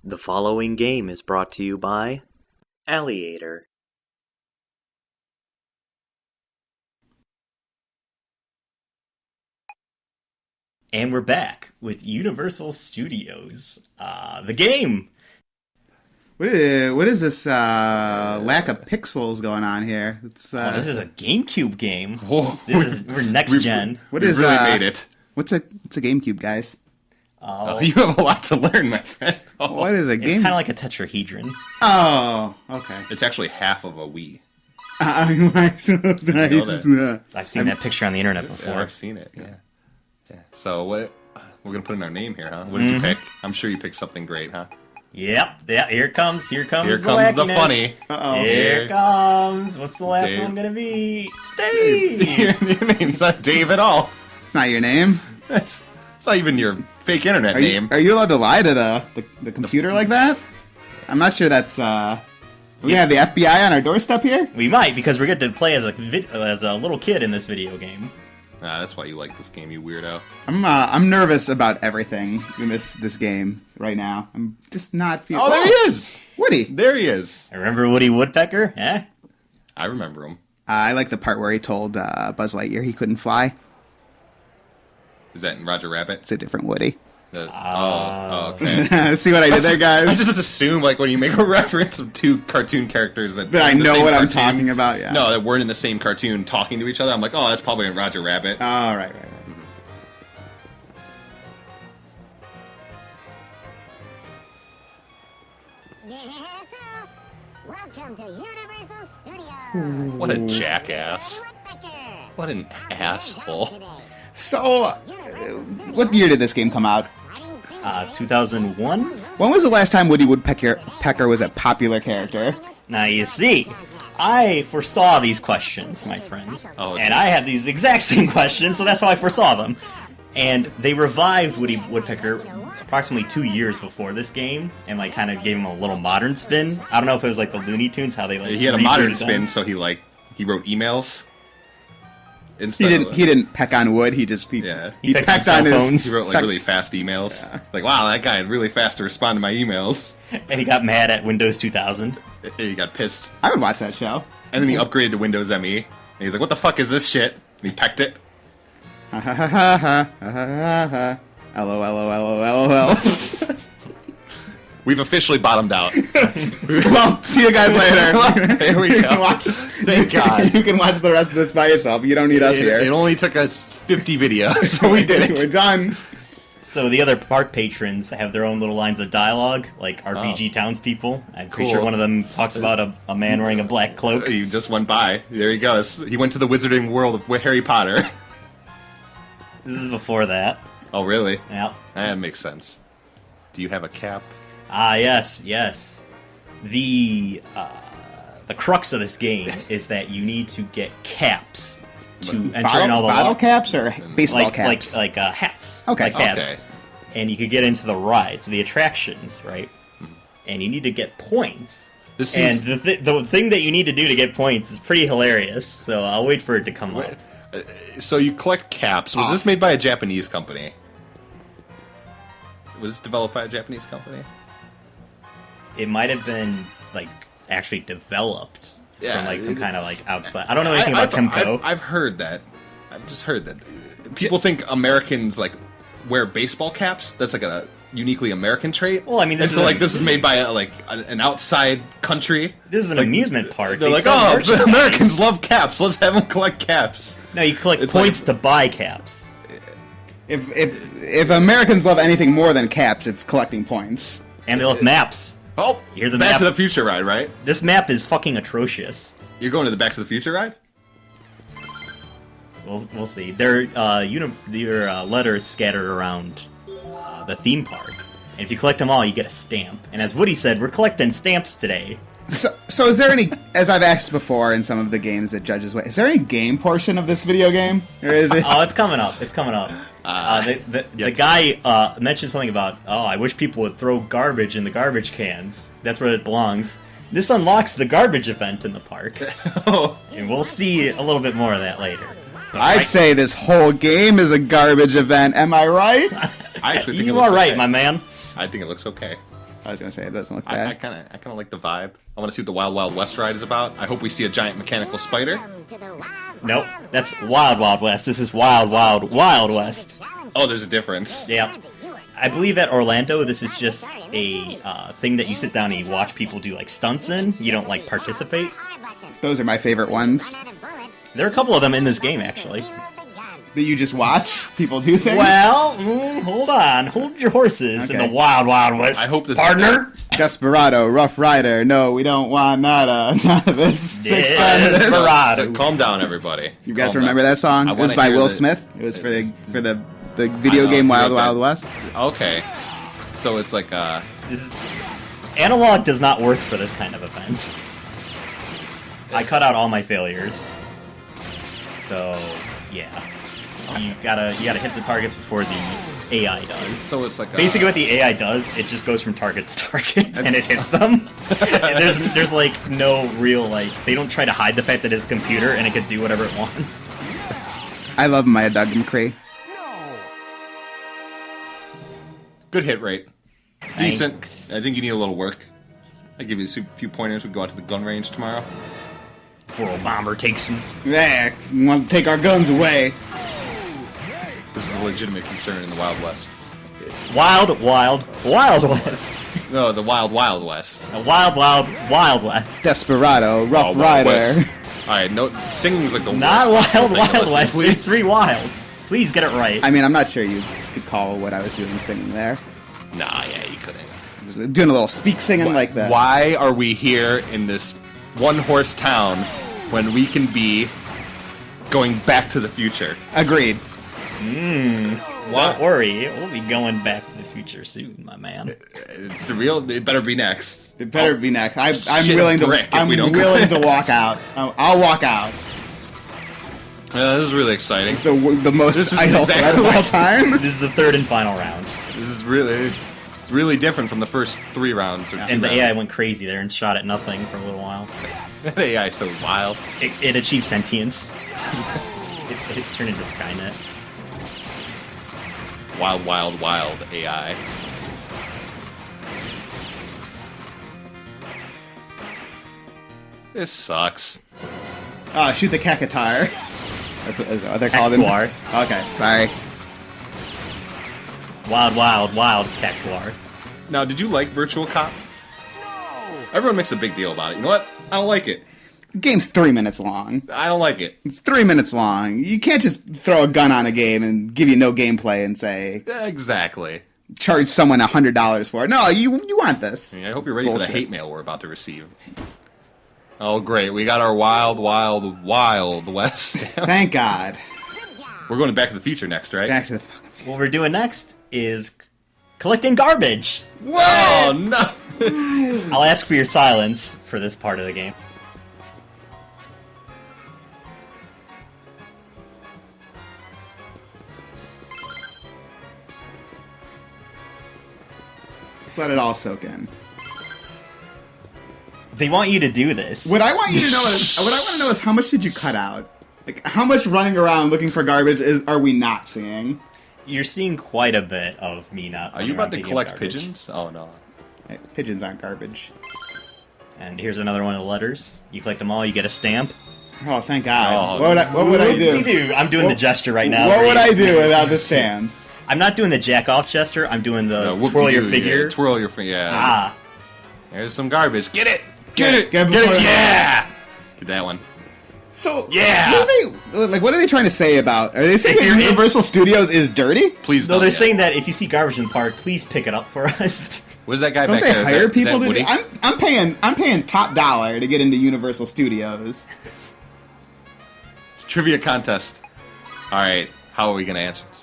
The following game is brought to you by Alliator. And we're back with Universal Studios. The game! What is this lack of pixels going on here? It's this is a GameCube game. Whoa. We're next gen. What We is really made it. What's a GameCube, guys? You have a lot to learn, my friend. What is a It's game? kind of like a tetrahedron. Oh, okay. It's actually half of a Wii. Nice. I've seen that picture on the internet before. Yeah, I've seen it. Yeah. So what? We're gonna put in our name here, huh? What did you pick? I'm sure you picked something great, huh? Yep. Yeah. Here comes Here the comes the wackiness. funny. Uh-oh. Here comes. What's the last Dave. one gonna be? It's Dave. Your name's not Dave at all. It's not your name. It's not even your fake internet name. Are you allowed to lie to the computer like that? I'm not sure that's. We have the FBI on our doorstep here. We might, because we're getting to play as a little kid in this video game. That's why you like this game, you weirdo. I'm nervous about everything in this game right now. I'm just not feeling. Oh, there he is! Woody. There he is. I remember Woody Woodpecker? Eh? I remember him. I like the part where he told Buzz Lightyear he couldn't fly. Is that in Roger Rabbit? It's a different Woody. Okay. See what I did there, I guys? just assume, like, when you make a reference of two cartoon characters that I in the know same what I'm cartoon- talking about, yeah. No, that weren't in the same cartoon talking to each other. I'm like, oh, that's probably in Roger Rabbit. Oh, right. Welcome to Universal Studios. What a jackass. What an asshole. So, what year did this game come out? 2001? When was the last time Woody Woodpecker was a popular character? Now you see, I foresaw these questions, my friends. Oh, and dear. I had these exact same questions, so that's how I foresaw them. And they revived Woody Woodpecker approximately 2 years before this game, and like kind of gave him a little modern spin. I don't know if it was like the Looney Tunes, how they like He had a modern rebooted them. spin, so he wrote emails. Instead He didn't peck on wood. He Yeah. He pecked on pecked on cell his. phones. He wrote like really fast emails. Yeah. Like, wow, that guy really fast to respond to my emails. And he got mad at Windows 2000. He got pissed. I would watch that show. And then he upgraded to Windows ME. And he's like, what the fuck is this shit? And he pecked it. Ha ha ha ha ha ha ha ha. LOL. We've officially bottomed out. Well, see you guys later. There we You go. can watch, Thank God. You can watch the rest of this by yourself. You don't need us It here. only took us 50 videos, but we did We're it. done. So the other park patrons have their own little lines of dialogue, like RPG townspeople. I'm pretty Cool. sure one of them talks about a man wearing a black cloak. He just went by. There he goes. He went to the wizarding world with Harry Potter. This is before that. Oh, really? Yep. That makes sense. Do you have a cap? Ah, yes. The crux of this game is that you need to get caps to enter in all the Bottle caps or baseball like caps? like hats. Okay. Like hats. Okay. And you could get into the rides, the attractions, right? And you need to get points. This seems... And the thing that you need to do to get points is pretty hilarious. So I'll wait for it to come up. So you collect caps. Was this made by a Japanese company? Was this developed by a Japanese company? It might have been like actually developed Yeah, from like some kind of like outside. I don't know anything about Temco. I've heard that. I've just heard that. People think Americans like wear baseball caps. That's like a uniquely American trait. Well, I mean, this and so is like this is made by an outside country. This is an amusement park. They're They like, sell oh, merchandise." Americans love caps. Let's have them collect caps. No, you collect It's points like- to buy caps. If Americans love anything more than caps, it's collecting points. And they love maps. Oh, Here's a Back map. to the Future ride, right? This map is fucking atrocious. You're going to the Back to the Future ride? We'll see. There are letters scattered around the theme park. And if you collect them all, you get a stamp. And as Woody said, we're collecting stamps today. So is there any, as I've asked before in some of the games that judges wait, is there any game portion of this video game? Or is it? Oh, it's coming up. It's coming up. The guy mentioned something about, I wish people would throw garbage in the garbage cans. That's where it belongs. This unlocks the garbage event in the park. Oh, And we'll see a little bit more of that later. But I'd say this whole game is a garbage event. Am I right? I actually think it you looks are right, okay. my man. I think it looks okay. I was gonna say it doesn't look I bad. kind of like the vibe. I want to see what the Wild Wild West ride is about. I hope we see a giant mechanical spider. Welcome to the Wild Nope, Wild that's Wild Wild West. This is Wild Wild Wild West. Oh, there's a difference. Yeah. I believe at Orlando, this is just a thing that you sit down and you watch people do like stunts in. You don't like participate. Those are my favorite ones. There are a couple of them in this game, actually. That you just watch people do things. Well, hold on. Hold your horses in Okay. the Wild Wild West, I hope this partner. Desperado, Rough Rider. No, we don't want none of this. Six guns. Desperado. So, calm down, everybody. You guys Calm remember down. that song? I It was wanna by hear Will the- Smith. It was for the video game Wild Wild West. Okay. So it's like Analog does not work for this kind of event. I cut out all my failures. So, yeah. You gotta hit the targets before the AI does. so it's like Basically, what the AI does, it just goes from target to target, and it hits them. there's like no real they don't try to hide the fact that it's a computer and it can do whatever it wants. I love Maya Doug McCree. good hit rate. Decent. Thanks. I think you need a little work. I give you a few pointers. We go out to the gun range tomorrow. Before a bomber takes him. Yeah, you want to take our guns away. This is a legitimate concern in the Wild West. Wild, wild, Wild West. No, the Wild Wild West. A wild, wild, Wild West. Desperado, Rough Oh, Wild Rider. West. All right, no, singing's like the Not worst possible Wild, thing to Wild listen to, West. please. There's 3 wilds. Please get it right. I mean, I'm not sure you could call what I was doing singing there. Nah, yeah, you couldn't. Just doing a little speak singing like that. Why are we here in this one-horse town when we can be going back to the future? Agreed. Don't worry, we'll be going back to the future soon, my man. It's real. It better be next. It better be next. I'm Shit, willing to. brick if I'm we don't go willing to next. walk out. I'll walk out. This is really exciting. The most This is idle exactly threat of all right. time. This is the 3rd and final round. This is really different from the first 3 rounds. Or 2 And the rounds. AI went crazy there and shot at nothing for a little while. That AI is so wild. It achieved sentience. it turned into Skynet. Wild, wild, wild AI. This sucks. Shoot the Kakatar. That's what they're called. in- Cactuar. Okay, sorry. Wild, wild, wild Cactuar. Now, did you like Virtual Cop? No. Everyone makes a big deal about it. You know what? I don't like it. The game's 3 minutes long. I don't like it. It's 3 minutes long. You can't just throw a gun on a game and give you no gameplay and say Exactly. charge someone $100 for it. No, you want this. I hope you're ready for Bullshit. the hate mail we're about to receive. Oh, great. We got our wild, wild, wild West. Thank God. We're going to Back to the Future next, right? Back to the fucking. What we're doing next is collecting garbage. Oh, no. I'll ask for your silence for this part of the game. Let's let it all soak in. They want you to do this. What I want you to know is, what I want to know is how much did you cut out? Like, how much running around looking for garbage are we not seeing? You're seeing quite a bit of me not. Are you running about around to picking up collect garbage. pigeons? Oh, no. Hey, pigeons aren't garbage. And here's another one of the letters. You collect them all, you get a stamp. Oh, thank God. Oh. What would I What do? I'm doing the gesture right now. What for would you. I do without the stamps? I'm not doing the jack off gesture. I'm doing the Whoop-de-doo, twirl your yeah, figure. twirl your finger. Yeah. Ah, There's some garbage. Get it. Get it. Get Get before- it. Yeah. Get that one. So, Yeah. what are they trying to say about? Are they saying If that you're in- Universal Studios is dirty? Please no, don't. they're Yeah. saying that if you see garbage in the park, please pick it up for us. Where's that guy Don't back they there? Is hire that- is people that to do? Woody? I'm paying top dollar to get into Universal Studios. It's a trivia contest. All right. How are we going to answer this?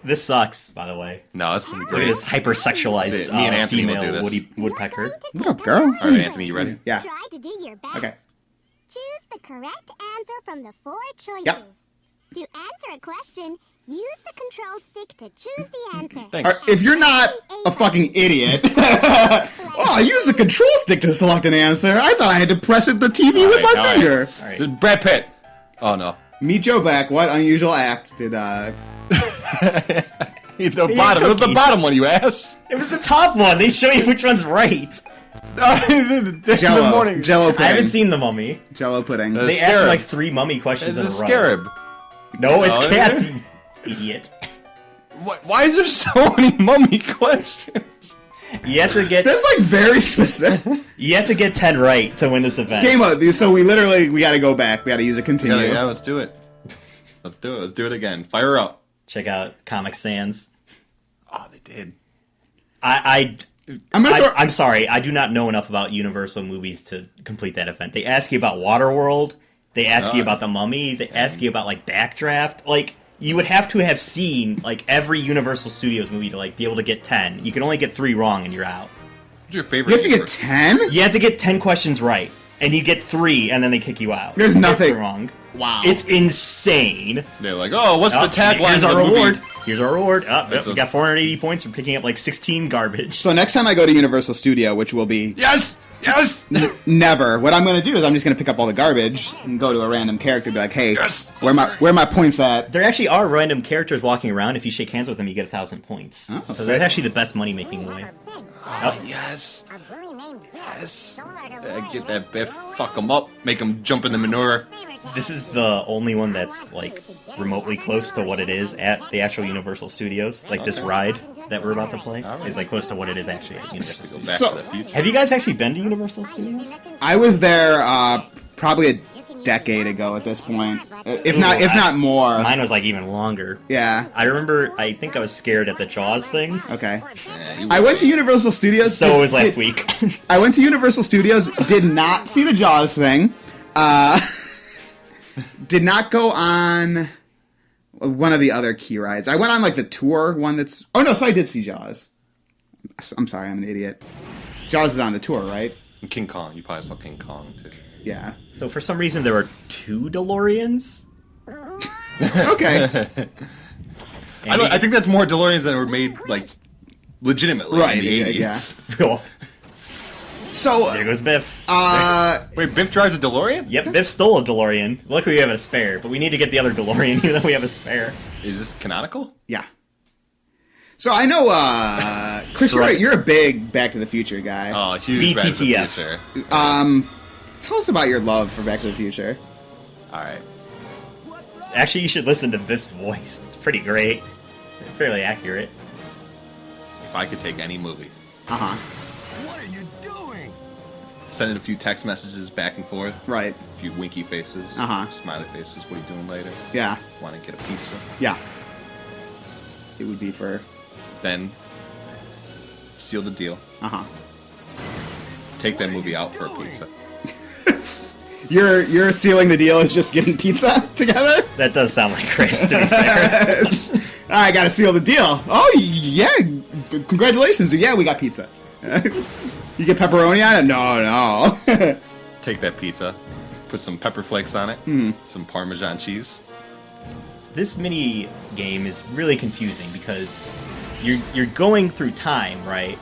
This sucks, by the way. No, that's going to be Look at great. this hypersexualized Me and Anthony will female do this. Woody Woodpecker. What up, girl? All right, Anthony, you ready? Yeah. Try to do your best. Okay. Choose the correct answer from the 4 choices. Yep. To answer a question, use the control stick to choose the answer. Thanks. If you're not a fucking idiot, I use the control stick to select an answer. I thought I had to press it the TV with my all right. finger. All right. Brad Pitt. Oh, no. Meet Joe Black. What unusual act did The bottom. It was the cookies. bottom one you asked. It was the top one. They show you which one's right. The Jello. morning. Jello pudding. I haven't seen the mummy. Jello pudding. They asked scarab. me like 3 mummy questions It's in a a row. scarab. No, it's No, cats, you idiot. Why is there so many mummy questions? You have to get That's like very specific. you have to get 10 right to win this event. Game up. So we gotta go back. We gotta use a continue. Yeah, let's do it. Let's do it. Let's do it again. Fire up. Check out Comic Sans. Oh, they did. I'm sorry, I do not know enough about Universal movies to complete that event. They ask you about Waterworld, they ask you about The Mummy, they ask you about like Backdraft. Like, you would have to have seen like every Universal Studios movie to like be able to get 10. You can only get 3 wrong and you're out. What's your favorite? You have to get 10? You have to get 10 questions right, and you get 3, and then they kick you out. There's You get nothing- 3 wrong. Wow. It's insane. They're like, oh, what's the tagline Here's of our the movie? reward. Here's our reward. Oh, That's we got 480 points for picking up like 16 garbage. So next time I go to Universal Studio, which will be Yes! Yes! never, what I'm gonna do is I'm just gonna pick up all the garbage and go to a random character and be like, hey, Yes! where my points at? There actually are random characters walking around. If you shake hands with them, you get 1,000 points. Oh, So fair. that's actually the best money-making way. Oh, yes! Yes! Get that Biff, fuck him up, make him jump in the manure. This is the only one that's like remotely close to what it is at the actual Universal Studios. Like this ride that we're about to play is like close to what it is actually at Universal. Go back So- to the future. Have you guys actually been to Universal Studios? I was there probably a decade ago at this point, if not more. Mine was like even longer. Yeah. I remember, I think I was scared at the Jaws thing. Okay. Yeah, you I went to Universal Studios. So it was last week. I went to Universal Studios. Did not see the Jaws thing. Did not go on one of the other key rides. I went on like the tour one that's... Oh, no, so I did see Jaws. I'm sorry, I'm an idiot. Jaws is on the tour, right? And King Kong. You probably saw King Kong, too. Yeah. So for some reason there were 2 DeLoreans. Okay. I think that's more DeLoreans than were made, like, legitimately Right, in the yeah, 80s. Oh, So, there goes Biff. Wait, Biff drives a DeLorean? Yep, Biff stole a DeLorean. Luckily we have a spare, but we need to get the other DeLorean even though we have a spare. Is this canonical? yeah. So I know, Chris, you're a big Back to the Future guy. Oh, huge Back to the BTTF. Future. Tell us about your love for Back to the Future. Alright. Actually, you should listen to Biff's voice. It's pretty great. Fairly accurate. If I could take any movie, Uh-huh. sending a few text messages back and forth, Right. a few winky faces, Uh-huh. smiley faces, what are you doing later? Yeah. Want to get a pizza? Yeah. It would be for... Then, seal the deal. Uh-huh. Take that movie out for a pizza. You're sealing the deal is just getting pizza together? That does sound like Chris, to be fair. I gotta seal the deal. Oh, yeah. Congratulations. Yeah, we got pizza. You get pepperoni on it? No. Take that pizza, put some pepper flakes on it, some Parmesan cheese. This mini game is really confusing because you're going through time, right?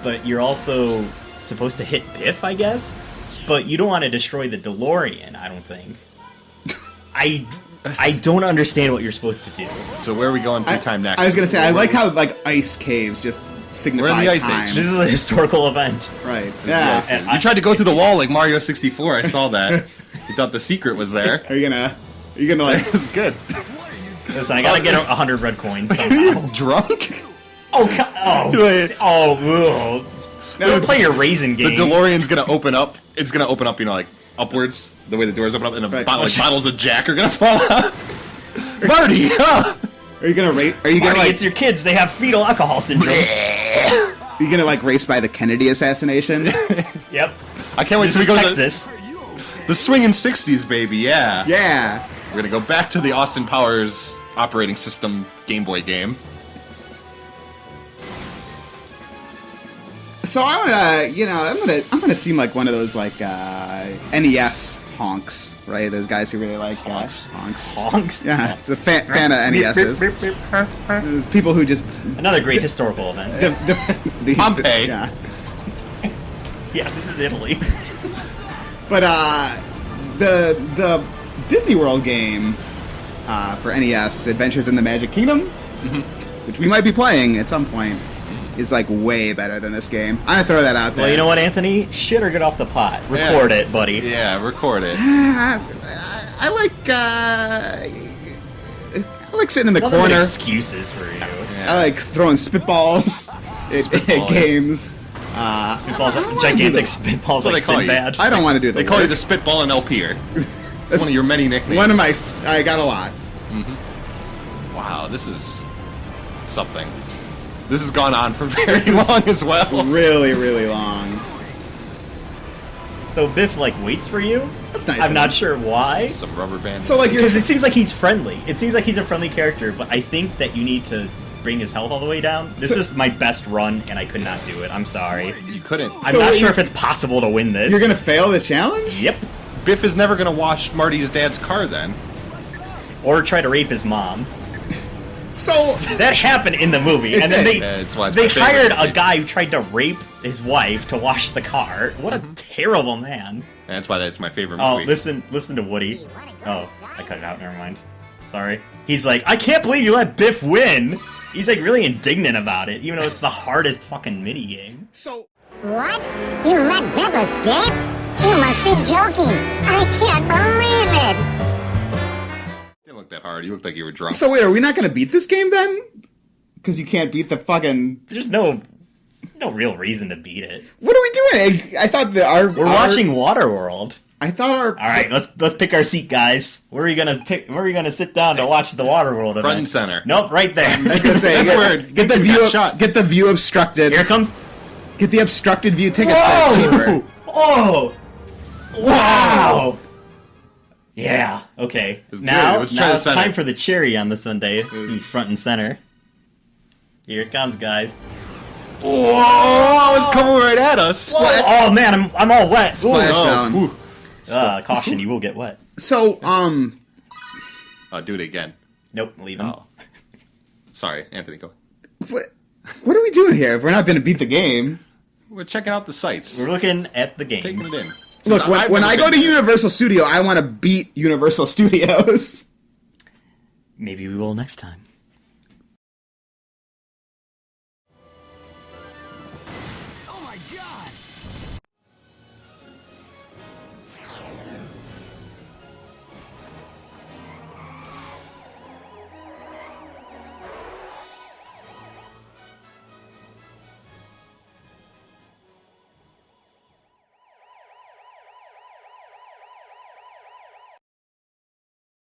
But you're also supposed to hit Biff, I guess? But you don't want to destroy the DeLorean, I don't think. I don't understand what you're supposed to do. So where are we going through time next? I was gonna say, I like how, like, ice caves just signify We're in the Ice time. Age. This is a historical event. Right. Yeah. Yeah. You tried to go through the wall like Mario 64. I saw that. You thought the secret was there. Are you gonna like... It was good. Listen, I gotta get 100 red coins somehow. Drunk? Oh, don't play your raisin The game. DeLorean's gonna open up. It's gonna open up, you know, like upwards, the way the doors open up, and Right. like bottles of Jack are gonna fall out. Marty, huh? Are you gonna rate? Are you gonna Marty, like? it's your kids. They have fetal alcohol syndrome. Are you gonna like race by the Kennedy assassination? Yep. I can't wait This till we is go Texas. to the swinging 60s, baby. Yeah. Yeah. We're gonna go back to the Austin Powers operating system Game Boy game. So I wanna, I'm gonna seem like one of those like NES honks, right? Those guys who really like honks. Honks. Yeah, it's a fan of NESs. There's people who just Another great historical event. Pompeii. Yeah, Yeah, this is Italy. but the Disney World game for NES, Adventures in the Magic Kingdom, which we might be playing at some point, is like way better than this game. I'm gonna throw that out there. Well, you know what, Anthony? Shit or get off the pot. Record it, buddy. Yeah, record it. I like sitting in the Nothing but corner. excuses for you. Yeah. I like throwing spitballs at Spitballing. games. Spitballs, gigantic spitballs That's what like they call you. Sinbad. I don't want to do the They call you work. the spitball and LPer. It's one of your many nicknames. One of my. I got a lot. Wow, this is something. This has gone on for very long as well. Really, really long. So Biff like waits for you. That's nice. I'm of not him. sure why. Some rubber band. So like you're. Because it seems like he's friendly. It seems like he's a friendly character, but I think that you need to bring his health all the way down. This is my best run, and I could not do it. I'm sorry. You couldn't. I'm So not you- sure if it's possible to win this. You're gonna fail the challenge? Yep. Biff is never going to wash Marty's dad's car then. Or try to rape his mom. So That happened in the movie, It and then did. That's why it's they my favorite hired a movie. guy who tried to rape his wife to wash the car. What a terrible man! That's why that's my favorite Oh, movie. listen to Woody. Oh, I cut it out. Never mind. Sorry. He's like, I can't believe you let Biff win. He's like really indignant about it, even though it's the hardest fucking mini game. so What? You let Biff escape? You must be joking. I can't believe it. Didn't look that hard. You looked like you were drunk. so wait, are we not gonna beat this game then? Because you can't beat the fucking. There's no real reason to beat it. What are we doing? I thought that We're watching Waterworld. I thought our. All right, let's pick our seat, guys. Where are you gonna pick? Where are you gonna sit down to watch the Waterworld event? Front and center. Nope, right there. I was gonna say, That's where get the Nathan view. got shot. Get the view obstructed. Here comes. Get the obstructed view tickets. Whoa! Cheaper. Oh! Wow! Yeah. Okay. was good. Now, It was try now to it's center. time for the cherry on the sundae. It's in front and center. Here it comes, guys. Whoa! It's coming right at us. Oh man, I'm all wet. Splash Oh, down. whew. Caution, you will get wet. So Do it again. Nope, leave him. Oh. Sorry, Anthony, go. what are we doing here? If we're not gonna beat the game. We're checking out the sites. We're looking at the games. Taking it in. Look, Since I've when never I go been to there. Universal Studio, I want to beat Universal Studios. Maybe we will next time. Oh my god!